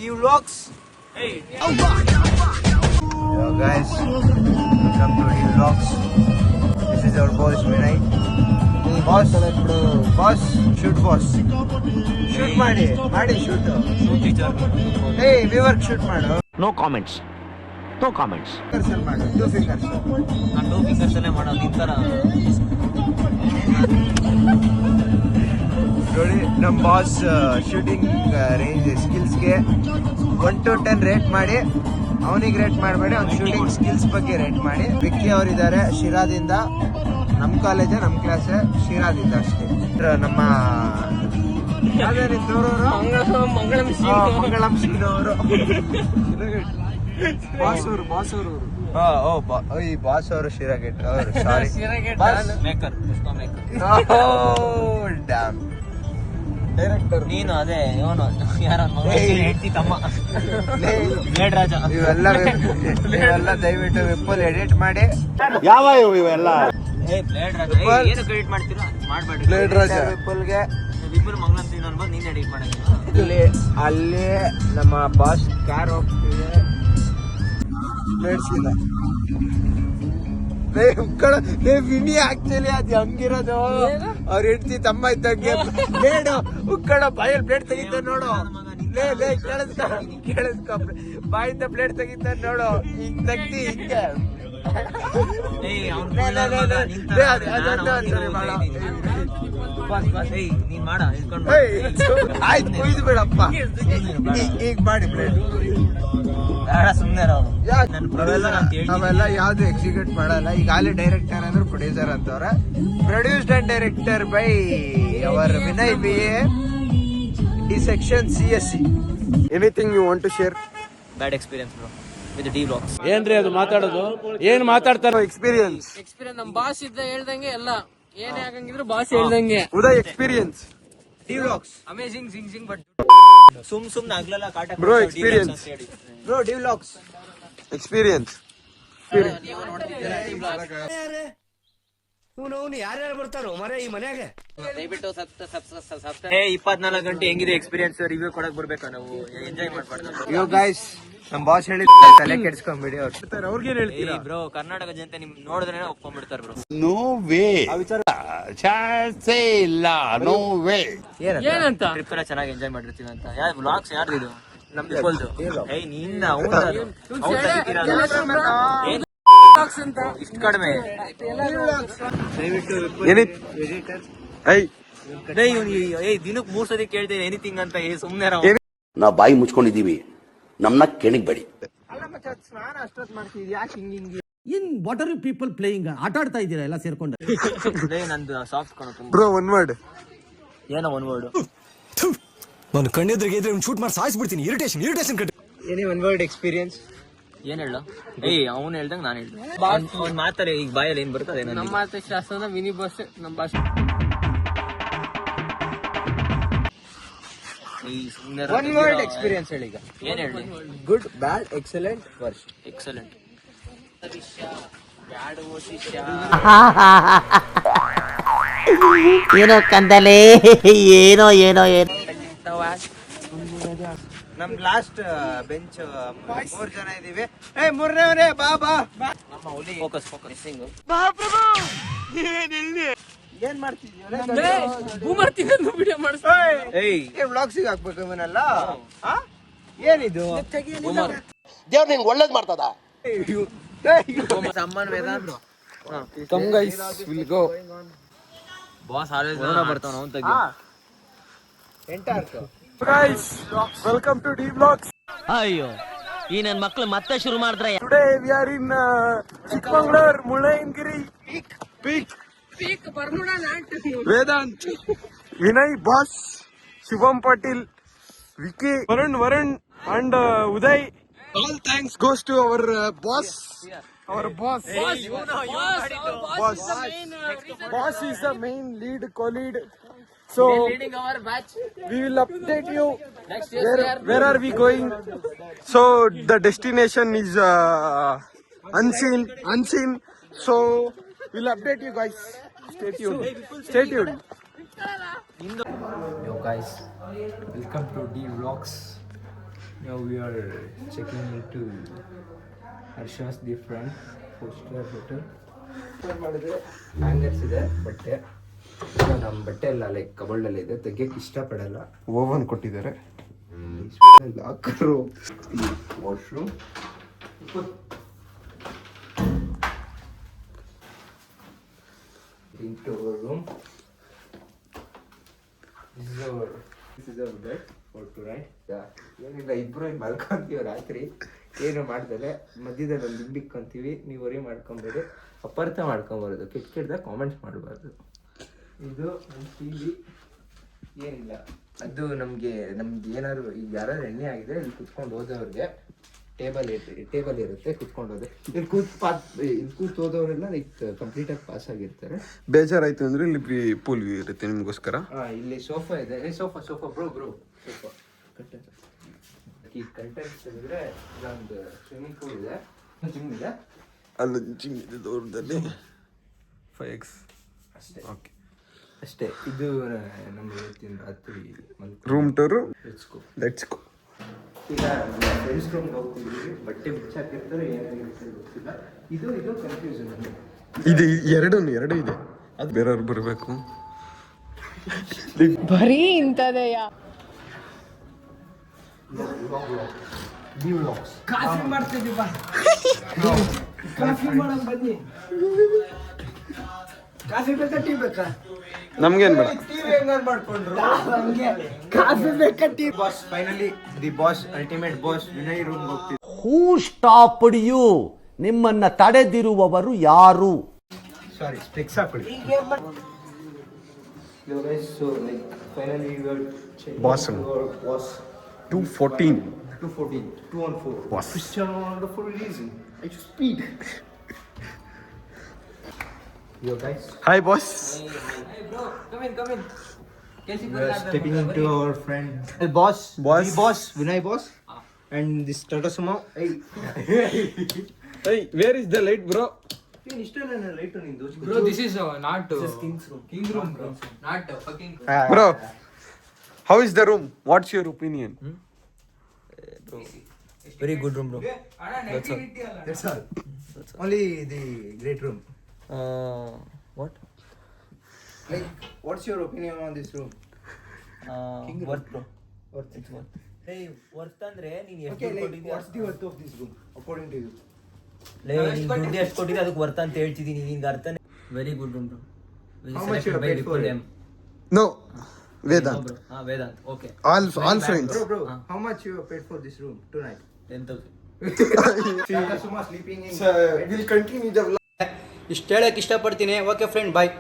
D Vlogs. Hey. Hello guys, welcome to D Vlogs. This is our boss Vinay. Boss, shoot boss. Shoot ಮಾಡಿ shoot. Hey, we work shoot ಮಾಡು. No comments. Fingers ಮಾಡು, 2 fingers. ನಾನು 2 fingers ಅಲ್ಲೇ ಮಾಡೋದು ಈ ತರ. ನೋಡಿ ನಮ್ಮ ಬಾಸ್ ಶೂಟಿಂಗ್ ರೇಂಜ್ ಸ್ಕಿಲ್ಸ್ಗೆ 1 to 10 ರೇಟ್ ಮಾಡಿ, ಅವನಿಗೆ ರೇಟ್ ಮಾಡಬೇಡಿ, ಅವ್ನ ಶೂಟಿಂಗ್ ಸ್ಕಿಲ್ಸ್ ಬಗ್ಗೆ ರೇಟ್ ಮಾಡಿ. ವಿಕ್ಕಿ ಅವರಿದ್ದಾರೆ ಶಿರಾದಿಂದ, ನಮ್ಮ ಕಾಲೇಜ್ ನಮ್ಮ ಕ್ಲಾಸ್ ಶಿರಾದಿಂದ ಅಷ್ಟೇ. ನಮ್ಮ ಮಂಗಳಂ ಸಿಂಗ್ನವರು ಈ ಬಾಸ್ ಅವರು ಶಿರಾಗೇಟ್ ಅವರು ಸಾರಿ ಮೇಕರ್ ಡ್ಯಾಮ್ ಡೈರೆಕ್ಟರ್ ನೀನು ಅದೇ ಇವನು ಯಾರ ಹೆಂಡತಿ ತಮ್ಮ ಬ್ಲೇಡ್ ರಾಜ. ಇವೆಲ್ಲ ದಯವಿಟ್ಟು ವಿಪ್ಪಲ್ ಎಡಿಟ್ ಮಾಡಿ. ಯಾವ ಇವೆಲ್ಲ ಬ್ಲೇಡ್ ರಾಜ ಏನು ಕ್ರೆಡಿಟ್ ಮಾಡ್ತೀರಾ ಮಾಡ್ಬೇಡಿ. ಬ್ಲೇಡ್ ರಾಜ ವಿಪ್ಪಲ್ಗೆ ಇಬ್ಬರು ಮಂಗಳಂ ಸಿಂಗ್ ಅನ್ಬೋದು ನೀನ್ ಎಡಿಟ್ ಮಾಡಂಗಿಲ್ಲ. ಅಲ್ಲಿ ನಮ್ಮ ಬಾಸ್ ಕಾರ್ ಹೋಗ್ತಿದೆ ವಿನಿ. ಆಕ್ಚುಲಿ ಅದು ಹಂಗಿರೋದು ಅವ್ರ ಹೆಂಡತಿ ತಮ್ಮ ಇದ್ದಂಗೆ ಬ್ಲೇಡ್ ಉಕ್ಕಡ ಬಾಯಲ್ಲಿ ಬ್ಲೇಡ್ ತೆಗಿತಾನೆ ನೋಡು. ಕೇಳಿಸ್ಕೊ ಬಾಯಿಂದ ಬ್ಲೇಡ್ ತೆಗಿತಾನೆ ನೋಡು. ಹಿಂಗ್ ತೆಗ್ದಿ ಹಿಂಗೆ ನೀನ್ ಮಾಡ ಆಯ್ತು ಕುಯ್ದು ಬಿಡಪ್ಪ. ಈಗ ಮಾಡಿ ಬ್ಲೇಡ್ ಸುಮ್ನೆ ನಾವೆಲ್ಲ ಯಾವ್ದು ಎಕ್ಸಿಕ್ಯೂಟ್ ಮಾಡಲ್ಲ. ಈಗ ಅಲ್ಲಿ ಡೈರೆಕ್ಟರ್ ಅಂದ್ರೆ ಪ್ರೊಡ್ಯೂಸರ್ ಅಂತವ್ರೆ. Produced and director by our Vinay BA D section CSC. Anything you want to share? Bad experience bro with D Vlogs. ಏನ್ರಿ ಅದು ಮಾತಾಡೋದು? ಏನ್ ಮಾತಾಡ್ತಾರೋ? ಎಕ್ಸ್ಪೀರಿಯನ್ಸ್ ನಮ್ ಬಾಸ್ ಇದ್ದ ಹೇಳ್ದಂಗೆ ಎಲ್ಲ ಏನೇ ಆಗಂಗಿದ್ರು ಬಾಸ್ ಹೇಳ್ದಂಗೆ. Uday experience D Vlogs. Amazing Singh but ಸುಮ್ನೆ ಆಗ್ಲಲ್ಲ ಕಾಟ bro experience. Bro D Vlogs experience. ಯಾರ್ಯಾರು ಬರ್ತಾರೋ ಮರೆ ಈ ಮನ್ಯಾಗ? ದಯವಿಟ್ಟು 24 ಗಂಟೆ ಹೆಂಗಿದೆ ಎಕ್ಸ್ಪೀರಿಯನ್ಸ್ ರಿವ್ಯೂ ಕೊಡಕ್ ಬರ್ಬೇಕಾ? ನಾವು ಎಂಜಾಯ್ ಮಾಡ್ಬಾರ್ದು. ಯೋ ಗೈಸ್, ನಮ್ ಬಾಸ್ ಹೇಳಿ ತಲೆ ಕೆಡ್ಸ್ಕೊಂಡ್ಬಿಡಿ. ಅವ್ರಿಗೇನ್ ಹೇಳ್ತೀರಾ ಬ್ರೋ? ಕರ್ನಾಟಕ ಜನತೆ ನಿಮ್ ನೋಡಿದ್ರೆ ಒಪ್ಕೊಂಡ್ಬಿಡ್ತಾರೆ ಬ್ರೋ. ನೋ ವೇ, ಚಾನ್ಸೇ ಇಲ್ಲ. No way. ಏನಂತ ಟ್ರಿಪ್ ಎಲ್ಲ ಚೆನ್ನಾಗಿ ಎಂಜಾಯ್ ಮಾಡಿರ್ತೀವಿ ಅಂತ. ಯಾರು ವ್ಲಾಗ್ಸ್ ಯಾರ್ದು ಇದು? ನಮ್ದು ಇಪ್ಪಲ್ದು. ಏಯ್ ನಿನ್ನ ಇಷ್ಟು ಕಡಿಮೆ ದಿನಕ್ಕೆ 3 ಸತಿ ಕೇಳ್ತೇವೆ ಎನಿಥಿಂಗ್ ಅಂತ. ಸುಮ್ನೆ ನಾವು ಬಾಯಿ ಮುಚ್ಕೊಂಡಿದೀವಿ, ನಮ್ನ ಕೆಣಿಗ್ಬೇಡಿ. ಸ್ನಾನ ಅಷ್ಟೊತ್ತು ಮಾಡ್ತಿದ್ವಿ, ಯಾಕೆ ಹಿಂಗೆ? In what are you people playing? ಆಟ ಆಡ್ತಾ ಇದ್ದೀರಾ ಎಲ್ಲ ಸೇರ್ಕೊಂಡು? ನಂದು ಸಾಫ್ಟ್ ಕಣ. Bro one word. ಏನೋ ಒನ್ ವರ್ಡ್? ನಾನು ಕಣ್ಣೆದ್ರಿಗೆ ಇದ್ರೆ ಶೂಟ್ ಮಾಡಿ ಸಾಯಿಸ್ಬಿಡ್ತೀನಿ. ಇರಿಟೇಷನ್ ಕಟ್ಟಿ. ಏನೇ ಒನ್ ವರ್ಡ್ ಎಕ್ಸ್ಪೀರಿಯನ್ಸ್ ಏನ್ ಹೇಳ? ಅವ್ನು ಹೇಳ್ದಂಗ ನಾನು ಹೇಳ್ದೆ. ಅವ್ನ್ ಮಾತಾರೆ ಈಗ ಬಾಯಲ್ಲಿ ಏನ್ ಬರ್ತದೆ. ನಮ್ಮ ಮಾತು ಶಾಸ್ತ್ರ ಮಿನಿ ಬಸ್ ನಮ್ಮ ಭಾಷೆ. ಒನ್ ವರ್ಡ್ ಎಕ್ಸ್ಪೀರಿಯನ್ಸ್ ಹೇಳಿ ಈಗ. ಏನ್ ಹೇಳಿ? ಗುಡ್, ಬ್ಯಾಡ್, ಎಕ್ಸಲೆಂಟ್, ವರ್ಸ್ಟ್. ಎಕ್ಸಲೆಂಟ್. ಏನೋ ಕಂದಲೆ, ಏನೋ ನಮ್ ಲಾಸ್ಟ್ ಬೆಂಚ್ 3 ಜನ ಇದೀವಿ. ಮೂರನೇವರೇ ಬಾ ಫೋಕಸ್. ಏನ್ ಮಾಡ್ತಿದ್ವಿ? ವಿಡಿಯೋ ಮಾಡಿಸ್ ವ್ಲಾಗ್ಸಿಗೆ ಹಾಕ್ಬೇಕು ಇವನ್ನೆಲ್ಲ. ಏನಿದು? ದೇವ್ರು ನಿಂಗೆ ಒಳ್ಳೇದ್ ಮಾಡ್ತದ. ಬಾಸ್ ಆಲ್ವೇಸ್ ಬರ್ತಾವ ಅವ್ನು ತೆಗಿ. Welcome to D Vlogs. ಅಯ್ಯೋ ಈ ನನ್ ಮಕ್ಳು ಮತ್ತೆ ಶುರು ಮಾಡಿದ್ರೆ. Today we are in Chikmagalur, Mullayanagiri peak. Vedant, Vinay, boss, Shivam Patil, Vicky, Varun and Uday. All thanks goes to our boss. Our boss. Boss is the main lead, co-lead. So leading our batch. we will update you Next year. where are we going. So the destination is unseen. So we'll update you guys. Stay tuned. Yo guys, welcome to D Vlogs. Now we are checking into Harsha's different 4-star hotel. ಮಾಡಿದ್ರೆ hangers ಇದೆ ಬಟ್ಟೆ. ನಮ್ಮ ಬಟ್ಟೆ ಎಲ್ಲ like ಕಬೋರ್ಡಲ್ಲಿ ಇದೆ, ತೆಗಿಯಕ್ಕೆ ಇಷ್ಟಪಡಲ್ಲ. Oven ಕೊಟ್ಟಿದ್ದಾರೆ, ಲಾಕರು, washroom, into our room. This is our bed for tonight. ಏನಿಲ್ಲ, ಇಬ್ರು ಮಲ್ಕೊಂತೀವಿ ರಾತ್ರಿ, ಏನು ಮಾಡ್ತಾರೆ ಮಧ್ಯದಲ್ಲಿ ಒಂದು ಬಿಕ್ಕೊಂತೀವಿ. ನೀವು ವರಿ ಮಾಡ್ಕೊಂಬೇಡಿ, ಅಪಾರ್ಥ ಮಾಡ್ಕೊಂಬಾರ್ದು, ಕೆಟ್ಟದಾಗ ಕಾಮೆಂಟ್ಸ್ ಮಾಡಬಾರ್ದು. ಇದು ನಮ್ಮ ಟಿವಿ. ಏನಿಲ್ಲ, ಅದು ನಮ್ಗೆ ಏನಾದ್ರು ಈಗ ಯಾರಾದ್ರು ಎಣ್ಣೆ ಆಗಿದೆ ಇಲ್ಲಿ ಕುತ್ಕೊಂಡು ಹೋದವ್ರಿಗೆ ಟೇಬಲ್ ಇರುತ್ತೆ, ಕುತ್ಕೊಂಡು ಹೋದೆ. ಇಲ್ಲಿ ಕೂತ್ ಹೋದವರೆಲ್ಲ ಲೈಕ್ ಕಂಪ್ಲೀಟ್ ಆಗಿ ಪಾಸ್ ಆಗಿರ್ತಾರೆ. ಬೇಜಾರಾಯ್ತು ಅಂದ್ರೆ ಇಲ್ಲಿ ಪೂಲ್ ವ್ಯೂ ಇರುತ್ತೆ ನಿಮ್ಗೋಸ್ಕರ. ಇಲ್ಲಿ ಸೋಫಾ ಇದೆ, ಸೋಫಾ ಬ್ರೋ ಸೋಫಾ ಈ ಕಂಟೆಂಟ್ ತೆಗೆದ್ರೆ ಒಂದು ಸ್ವಿಮ್ಮಿಂಗ್ ಪೂಲ್ ಇದೆ, ಜಿಮ್ ಇದೆ, ಅಲ್ಲಿ ಜಿಮ್ ಇದೆ ದೂರದಲ್ಲಿ. 5x ಅಷ್ಟೇ. ಇದು ನಮ್ಮ ಇವತ್ತಿನ ರಾತ್ರಿ ರೂಮ್ ಟೂರು. Let's go. ಈಗ ಫ್ರೆಂಡ್ಸ್ ರೂಮ್ಗೆ ಹೋಗ್ತಿದ್ದೀವಿ, ಬಟ್ಟೆ ಬಿಚ್ಚಾಕಿರ್ತಾರೆ, ಏನಾಗಿರ್ತಾರೆ ಗೊತ್ತಿಲ್ಲ. ಇದು ಕನ್ಫ್ಯೂಷನ್. ಇದು ಎರಡು ಇದೆ, ಅದು ಬೇರೆಯವ್ರು ಬರಬೇಕು. ಬರೀ ಇಂಥದೆಯಾ? ಕಾಫಿ ಮಾಡ್ತಿದ್ವಿ, ಬಾ ಕಾಫಿ ಮಾಡಕ್ ಬನ್ನಿ. ಕಾಫಿ ಬೇಕಾ ಟೀ ಬೇಕಾ? ನಮ್ಗೇನ್ ಬೇಡ. ಟಿವಿ ಹೆಂಗಾರು ಮಾಡ್ಕೊಂಡ್ರು, ಕಾಫಿ ಬೇಕಾ tea? Boss finally the boss, ultimate boss Vinay room ಹೋಗ್ತಿದ್ವಿ. ಹೂ ಸ್ಟಾಪ್ಡ್ ಯು? ನಿಮ್ಮನ್ನ ತಡೆದಿರುವವರು ಯಾರು? ಸಾರಿ, ಸ್ಪೆಕ್ಸ್ ಹಾಕೊಳ್ಳಿ. So like finally we are Boss. Boss 214. 214 Boss. Cristiano Ronaldo for a reason. I just speed. Yo guys, Hi boss. Hey bro, come in. we are stepping into our friend boss, the boss Vinay boss, and this Tata Sumo. Hey, Where is the light bro? ಇಷ್ಟಲ್ಲ light ನಿಂದು Bro, this is not King room bro. Not fucking Bro, how is the room? What's your opinion? very good room bro. That's all. Only the great room. What? Like, what's your opinion on this room? Worth bro. Worth. It's worth. Hey, worth ಅಂದ್ರೆ ನೀನು ಎಷ್ಟು Okay, like, ಕೊಟ್ಟಿದ್ಯಾ? what's the worth of this room according to you? ಲೇ ನೀನು ದುಡ್ಡು ಎಷ್ಟು ಕೊಟ್ಟಿದ್ದೆ ಅದಕ್ಕೆ worth ಅಂತ ಹೇಳ್ತಿದ್ದೀನಿ, ನಿನ್ಗೆ ಅರ್ಥನೇ. Very good room bro. How much you paid for it? No. Vedant. Vedant. Okay. All friends. Bro, how much you paid for this room tonight? 10,000. Tata Sumo sleeping in. We'll continue the vlog. ಇಷ್ಟು ಹೇಳಕ್ಕೆ ಇಷ್ಟಪಡ್ತೀನಿ. Okay friend, ಬಾಯ್.